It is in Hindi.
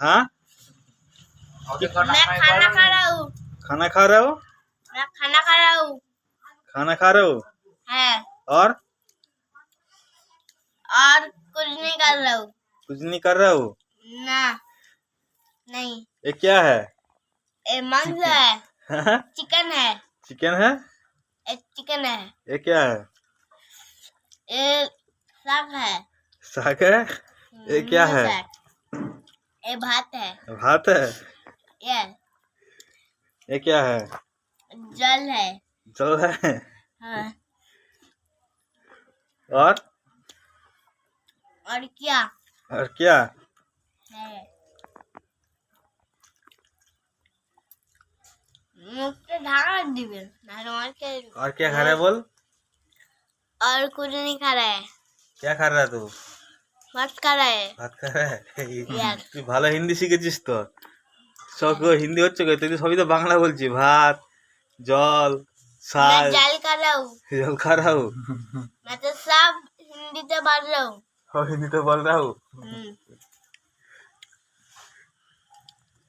हाँ मैं खाना खा रहा हूँ। खाना खा रहे हो? मैं खाना खा रहा हूँ। खाना खा रहे हो? है और कुछ नहीं कर रहा हूँ। कुछ नहीं कर रहे हो? ना नहीं। ये क्या है? ये मांस है। चिकन है। चिकन है? एक चिकन है। ये क्या है? ये साग है। साग है? ये क्या है? ये भात है। भात है? ये ये क्या है? जल है। जल है? हाँ। और क्या और क्या है? मुझे ढाका दीजिए। और क्या खा रहा है बोल? और कुछ नहीं खा रहा है। क्या खा रहा है तू? भात खा रहा है। ভাত খা রে Yes. তুই ভালো হিন্দি শিখেছিস তো সব হিন্দি হচ্ছে কই তুই তো সবই তো বাংলা বলছিস ভাত জল मैं শাক जल खा रहा हूँ। জল खा रहा हूँ मैं तो सब हिंदी से बोल रहा हूँ। और हिंदी तो बोल रहा हूँ